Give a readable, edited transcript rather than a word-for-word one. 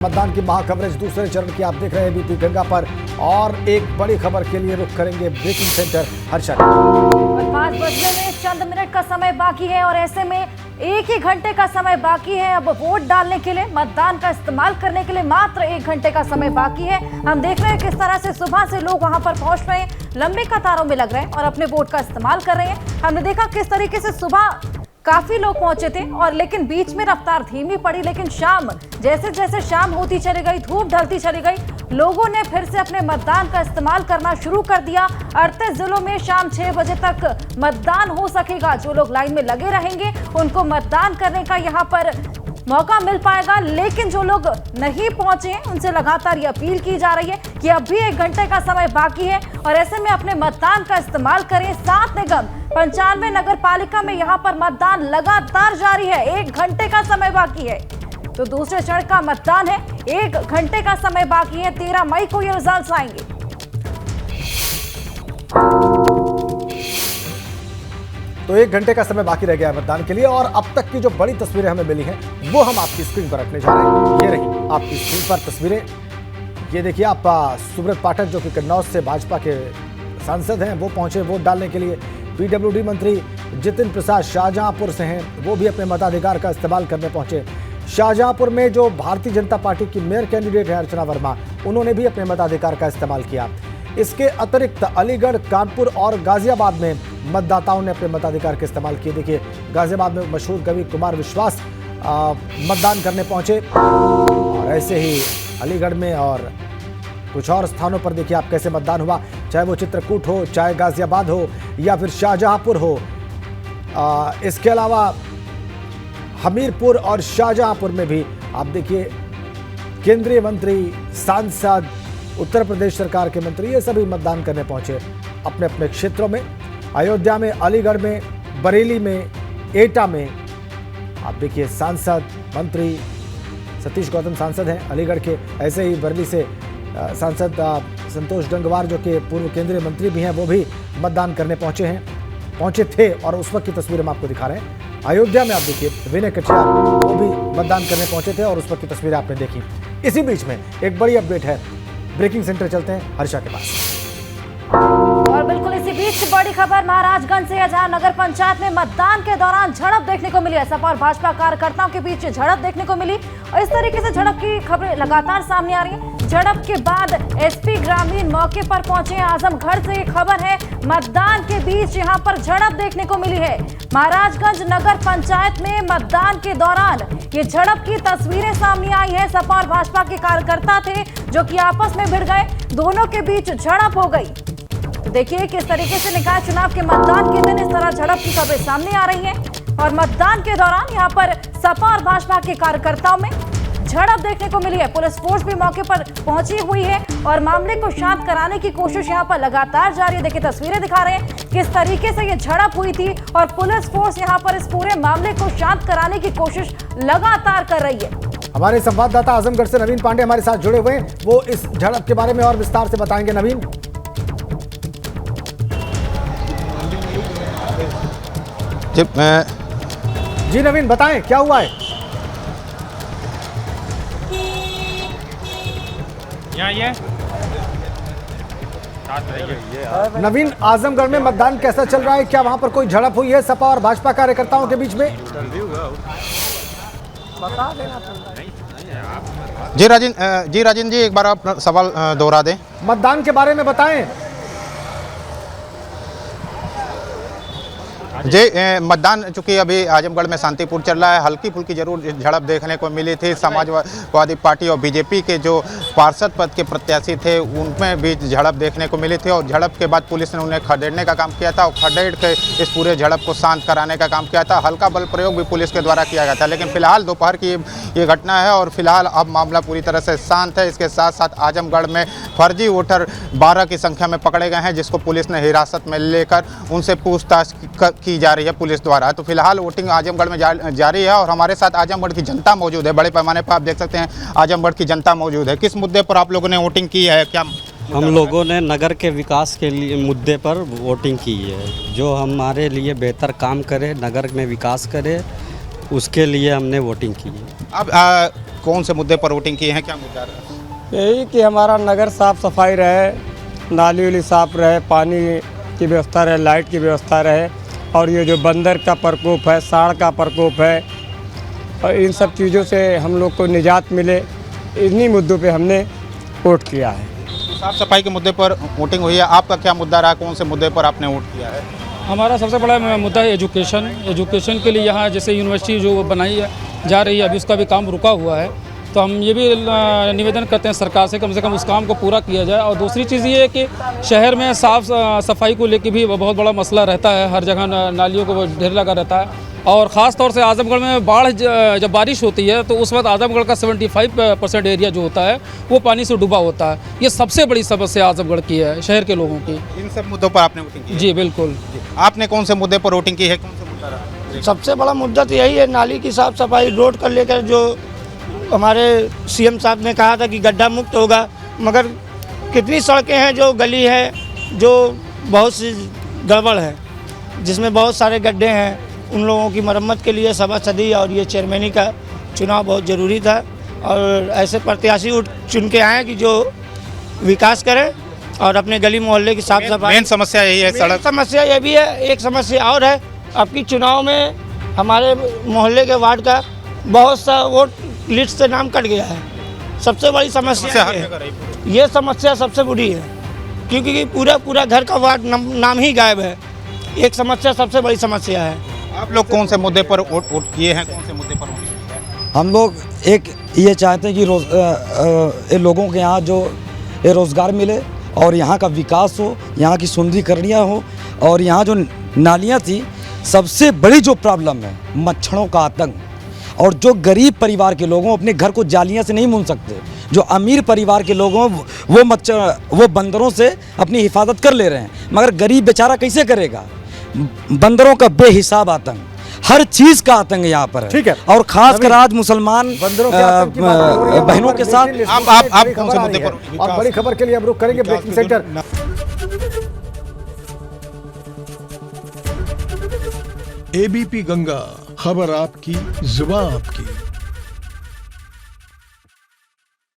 मतदान की महाकवरेज दूसरे चरण की आप देख रहे हैं बीपी गंगा पर। और एक बड़ी खबर के लिए रुख करेंगे ब्रेकिंग सेंटर हर्षा। 5 बजने में चंद मिनट का समय बाकी है और ऐसे में 1 ही घंटे का समय बाकी है। अब वोट डालने के लिए, मतदान का इस्तेमाल करने के लिए मात्र 1 घंटे का समय बाकी है। हम देख रहे हैं किस तरह से सुबह से लोग वहां पर पहुंच रहे हैं, लंबी कतारों में लग रहे हैं और अपने वोट का इस्तेमाल कर रहे हैं। हमने देखा किस तरीके से सुबह काफी लोग पहुंचे थे और लेकिन बीच में रफ्तार धीमी पड़ी, लेकिन शाम जैसे जैसे शाम होती चली गई, धूप ढलती चली गई, लोगों ने फिर से अपने मतदान का इस्तेमाल करना शुरू कर दिया। 38 जिलों में शाम 6 बजे तक मतदान हो सकेगा। जो लोग लाइन में लगे रहेंगे उनको मतदान करने का यहाँ पर मौका मिल पाएगा, लेकिन जो लोग नहीं पहुंचे हैं उनसे लगातार ये अपील की जा रही है कि अब भी 1 घंटे का समय बाकी है और ऐसे में अपने मतदान का इस्तेमाल करें। 7 निगम 95 नगर पालिका में यहाँ पर मतदान लगातार जारी है। 1 घंटे का समय बाकी है तो दूसरे चरण का मतदान है। 1 घंटे का समय बाकी है। 13 मई को ये रिजल्ट आएंगे। तो 1 घंटे का समय बाकी रह गया है मतदान के लिए और अब तक की जो बड़ी तस्वीरें हमें मिली हैं वो हम आपकी स्क्रीन पर रखने जा रहे हैं। ये रही आपकी स्क्रीन पर तस्वीरें। ये देखिए आप सुब्रत पाठक जो कि कन्नौज से भाजपा के सांसद हैं, वो पहुंचे वोट डालने के लिए। पीडब्ल्यूडी मंत्री जितिन प्रसाद शाहजहांपुर से हैं, वो भी अपने मताधिकार का इस्तेमाल करने पहुंचे। शाहजहांपुर में जो भारतीय जनता पार्टी की मेयर कैंडिडेट है अर्चना वर्मा, उन्होंने भी अपने मताधिकार का इस्तेमाल किया। इसके अतिरिक्त अलीगढ़, कानपुर और गाजियाबाद में मतदाताओं ने अपने मताधिकार के इस्तेमाल किए। देखिए गाजियाबाद में मशहूर कवि कुमार विश्वास मतदान करने पहुंचे और ऐसे ही अलीगढ़ में और कुछ और स्थानों पर देखिए आप कैसे मतदान हुआ, चाहे वो चित्रकूट हो, चाहे गाजियाबाद हो या फिर शाहजहांपुर हो। इसके अलावा हमीरपुर और शाहजहांपुर में भी आप देखिए केंद्रीय मंत्री, सांसद, उत्तर प्रदेश सरकार के मंत्री, ये सभी मतदान करने पहुंचे अपने अपने क्षेत्रों में। अयोध्या में, अलीगढ़ में, बरेली में, एटा में आप देखिए सांसद, मंत्री सतीश गौतम सांसद हैं अलीगढ़ के। ऐसे ही बरेली से सांसद संतोष गंगवार जो कि पूर्व केंद्रीय मंत्री भी हैं, वो भी मतदान करने पहुंचे थे और उस वक्त की तस्वीरें हम आपको दिखा रहे हैं। अयोध्या में आप देखिए विनय कटियार, वो भी मतदान करने पहुंचे थे और उस वक्त की तस्वीरें आपने देखी। इसी बीच में एक बड़ी अपडेट है, ब्रेकिंग सेंटर चलते हैं हर्षा के पास। और बिल्कुल इसी बीच बड़ी खबर महाराजगंज से है, जहां नगर पंचायत में मतदान के दौरान झड़प देखने को मिली है। सपा और भाजपा कार्यकर्ताओं के बीच झड़प देखने को मिली और इस तरीके से झड़प की खबरें लगातार सामने आ रही हैं। झड़प के बाद एसपी ग्रामीण मौके पर पहुंचे हैं। आजमगढ़ से ये खबर है, मतदान के बीच यहां पर झड़प देखने को मिली है। महाराजगंज नगर पंचायत में मतदान के दौरान ये झड़प की तस्वीरें सामने आई है। सपा और भाजपा के कार्यकर्ता थे जो कि आपस में भिड़ गए, दोनों के बीच झड़प हो गई। तो देखिए किस तरीके से निकाय चुनाव के मतदान के दिन इस तरह झड़प की खबरें सामने आ रही हैं और मतदान के दौरान यहां पर सपा और भाजपा के कार्यकर्ताओं में झड़प देखने को मिली है। पुलिस फोर्स भी मौके पर पहुंची हुई है और मामले को शांत कराने की कोशिश यहां पर लगातार जारी है। देखिए तस्वीरें दिखा रहे हैं किस तरीके से ये झड़प हुई थी और पुलिस फोर्स यहां पर इस पूरे मामले को शांत कराने की कोशिश लगातार कर रही है। हमारे संवाददाता आजमगढ़ से नवीन पांडे हमारे साथ जुड़े हुए हैं, वो इस झड़प के बारे में और विस्तार से बताएंगे। नवीन जी नवीन बताएं क्या हुआ है। ये नवीन, आजमगढ़ में मतदान कैसा चल रहा है? क्या वहां पर कोई झड़प हुई है सपा और भाजपा कार्यकर्ताओं के बीच में? बता देना। जी राजन जी, एक बार आप सवाल दोहरा दें। मतदान के बारे में बताएं। जी मतदान चूंकि अभी आजमगढ़ में शांतिपूर्ण चल रहा है, हल्की फुल्की जरूर झड़प देखने को मिली थी। समाजवादी पार्टी और बीजेपी के जो पार्षद पद के प्रत्याशी थे उनमें भी झड़प देखने को मिली थी और झड़प के बाद पुलिस ने उन्हें खदेड़ने का काम किया था और खदेड़ के इस पूरे झड़प को शांत कराने का काम किया था। हल्का बल प्रयोग भी पुलिस के द्वारा किया गया था, लेकिन फिलहाल दोपहर की ये घटना है और फिलहाल अब मामला पूरी तरह से शांत है। इसके साथ साथ आजमगढ़ में फर्जी वोटर 12 की संख्या में पकड़े गए हैं, जिसको पुलिस ने हिरासत में लेकर उनसे पूछताछ की जा रही है पुलिस द्वारा। तो फिलहाल वोटिंग आजमगढ़ में जारी है और हमारे साथ आजमगढ़ की जनता मौजूद है। बड़े पैमाने पर आप देख सकते हैं आजमगढ़ की जनता मौजूद है। किस मुद्दे पर आप लोगों ने वोटिंग की है? क्या हम लोगों ने नगर के विकास के लिए मुद्दे पर वोटिंग की है, जो हमारे लिए बेहतर काम करे, नगर में विकास करे, उसके लिए हमने वोटिंग की है। अब कौन से मुद्दे पर वोटिंग किए हैं, क्या मुद्दा रहा? यही कि हमारा नगर साफ सफाई रहे, नाली वाली साफ रहे, पानी की व्यवस्था रहे, लाइट की व्यवस्था रहे, और ये जो बंदर का प्रकोप है, सांड का प्रकोप है, और इन सब चीज़ों से हम लोग को निजात मिले, इन्हीं मुद्दों पे हमने वोट किया है। साफ सफाई के मुद्दे पर वोटिंग हुई है, आपका क्या मुद्दा रहा, कौन से मुद्दे पर आपने वोट किया है? हमारा सबसे बड़ा मुद्दा है एजुकेशन के लिए यहाँ जैसे यूनिवर्सिटी जो बनाई है जा रही है, अभी उसका भी काम रुका हुआ है, तो हम ये भी निवेदन करते हैं सरकार से कम उस काम को पूरा किया जाए। और दूसरी चीज़ ये है कि शहर में साफ़ सफाई को लेकर भी बहुत बड़ा मसला रहता है, हर जगह नालियों को ढेर लगा रहता है, और ख़ास तौर से आजमगढ़ में बाढ़ जब बारिश होती है तो उस वक्त आजमगढ़ का 75% एरिया जो होता है वो पानी से डूबा होता है। ये सबसे बड़ी समस्या आजमगढ़ की है, शहर के लोगों की। इन सब मुद्दों पर आपने वोटिंग की है? जी बिल्कुल। आपने कौन से मुद्दे पर वोटिंग की है, कौन सा मुद्दा रहा? सबसे बड़ा मुद्दा तो यही है, नाली की साफ सफाई। रोड कर लेकर जो हमारे सीएम साहब ने कहा था कि गड्ढा मुक्त होगा, मगर कितनी सड़कें हैं जो गली है जो बहुत सी गड़बड़ है, जिसमें बहुत सारे गड्ढे हैं। उन लोगों की मरम्मत के लिए सभासदी और ये चेयरमैनी का चुनाव बहुत ज़रूरी था, और ऐसे प्रत्याशी चुन के आए कि जो विकास करें और अपने गली मोहल्ले की साफ सफाई। मेन समस्या यही है, सड़क समस्या ये भी है। एक समस्या और है, आपकी चुनाव में हमारे मोहल्ले के वार्ड का बहुत सा वोट लिस्ट से नाम कट गया है। सबसे बड़ी समस्या ये समस्या सबसे बुरी है, क्योंकि पूरा घर का वार्ड नाम ही गायब है। एक समस्या सबसे बड़ी समस्या है। आप लोग कौन से मुद्दे पर वोट किए हैं, कौन से मुद्दे पर वोटिंग किया है? हम लोग एक ये चाहते हैं कि लोगों के यहाँ जो रोज़गार मिले और यहाँ का विकास हो, यहाँ की सुंदरीकरणियाँ हो, और यहाँ जो नालियाँ थी, सबसे बड़ी जो प्रॉब्लम है मच्छरों का आतंक, और जो गरीब परिवार के लोगों अपने घर को जालियाँ से नहीं मुन सकते, जो अमीर परिवार के लोगों वो बंदरों से अपनी हिफाजत कर ले रहे हैं, मगर गरीब बेचारा कैसे करेगा? बंदरों का बेहिसाब आतंक, हर चीज का आतंक यहाँ पर है। ठीक है। और खासकर आज मुसलमान बंदरों के आतंक की बात हो रही है, बहनों के साथ आप कौन से मुद्दे पर? और बड़ी खबर के लिए हम रुक करेंगे ब्रेकिंग सेंटर। एबीपी गंगा, खबर आपकी, जुबान आपकी।